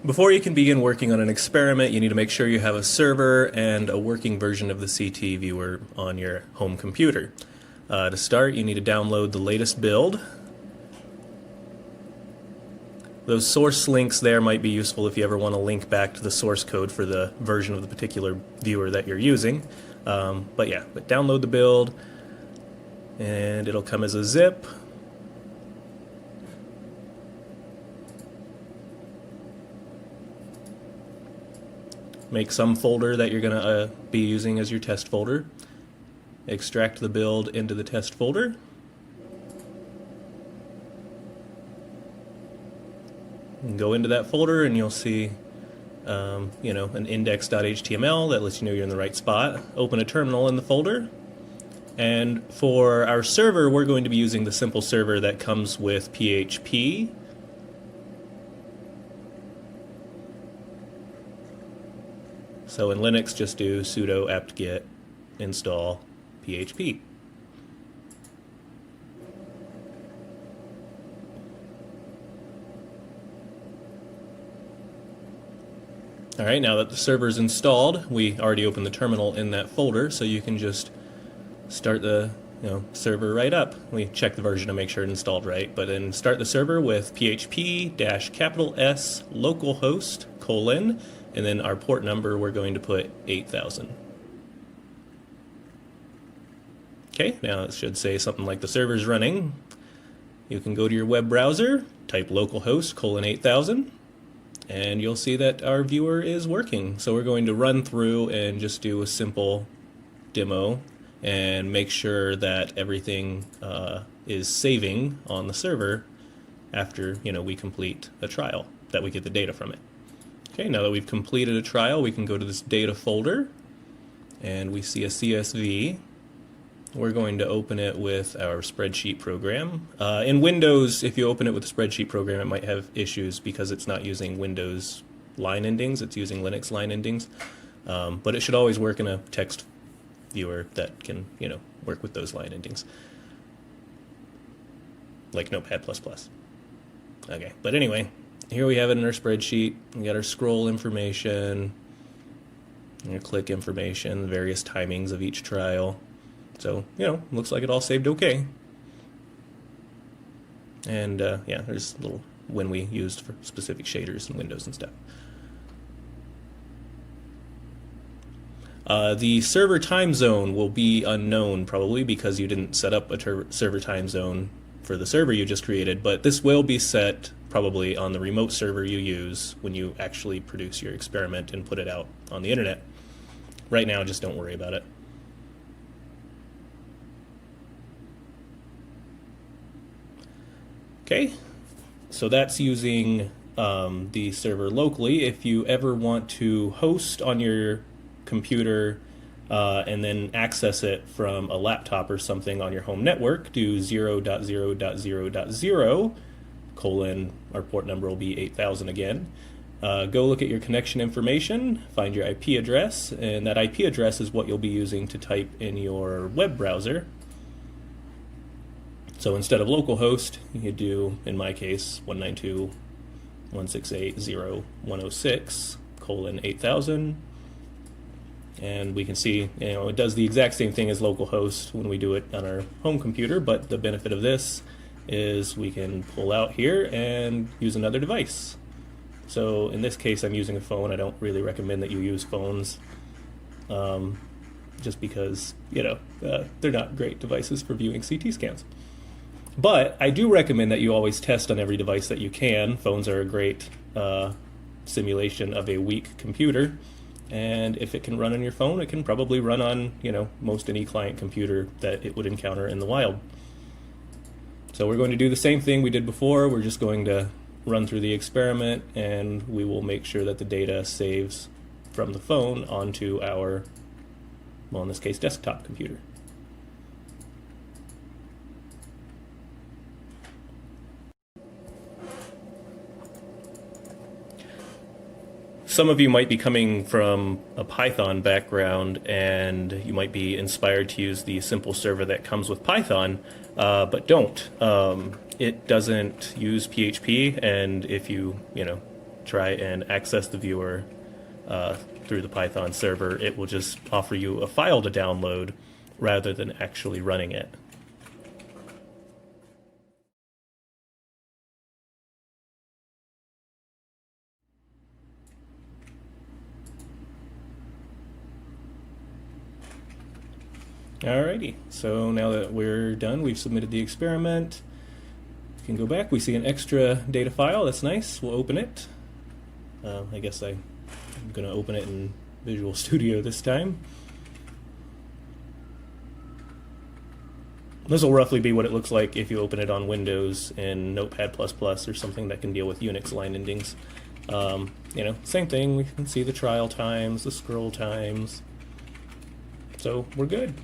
Before you can begin working on an experiment, you need to make sure you have a server and a working version of the CT viewer on your home computer. To start, you need to download the latest build. Those source links there might be useful if you ever want to link back to the source code for the version of the particular viewer that you're using. But download the build, and it'll come as a zip. Make some folder that you're going to be using as your test folder. Extract the build into the test folder. And go into that folder and you'll see an index.html that lets you know you're in the right spot. Open a terminal in the folder. And for our server, we're going to be using the simple server that comes with PHP. So in Linux, just do sudo apt-get install PHP. All right, now that the server's installed, we already opened the terminal in that folder, so you can just start the server right up. We check the version to make sure it's installed right, but then start the server with php-S localhost : and then our port number, we're going to put 8000. Okay, now it should say something like the server's running. You can go to your web browser, type localhost : 8000, and you'll see that our viewer is working. So we're going to run through and just do a simple demo and make sure that everything is saving on the server after we complete a trial, that we get the data from it. Okay, now that we've completed a trial, we can go to this data folder and we see a CSV. We're going to open it with our spreadsheet program. In Windows, if you open it with a spreadsheet program, it might have issues because it's not using Windows line endings, it's using Linux line endings. But it should always work in a text viewer that can, work with those line endings, like Notepad++. Okay, but anyway, here we have it in our spreadsheet. We got our scroll information, your click information, the various timings of each trial. So, looks like it all saved okay. And there's a little when we used for specific shaders and windows and stuff. The server time zone will be unknown probably because you didn't set up a server time zone for the server you just created, but this will be set probably on the remote server you use when you actually produce your experiment and put it out on the internet. Right now, just don't worry about it. Okay, so that's using the server locally. If you ever want to host on your computer and then access it from a laptop or something on your home network, do 0.0.0.0, our port number will be 8000 again. Go look at your connection information, find your IP address, and that IP address is what you'll be using to type in your web browser. So instead of localhost, you do, in my case, 192.168.0.106:8000. And we can see, it does the exact same thing as localhost when we do it on our home computer, but the benefit of this is we can pull out here and use another device. So in this case, I'm using a phone. I don't really recommend that you use phones, just because, they're not great devices for viewing CT scans. But I do recommend that you always test on every device that you can. Phones are a great simulation of a weak computer. And if it can run on your phone, it can probably run on, most any client computer that it would encounter in the wild. So we're going to do the same thing we did before. We're just going to run through the experiment, and we will make sure that the data saves from the phone onto our, well, in this case, desktop computer. Some of you might be coming from a Python background and you might be inspired to use the simple server that comes with Python, but don't. It doesn't use PHP, and if you, try and access the viewer through the Python server, it will just offer you a file to download rather than actually running it. Alrighty, so now that we're done, we've submitted the experiment. We can go back. We see an extra data file. That's nice. We'll open it. I guess I'm going to open it in Visual Studio this time. This will roughly be what it looks like if you open it on Windows in Notepad++ or something that can deal with Unix line endings. You know, same thing. We can see the trial times, the scroll times. So we're good.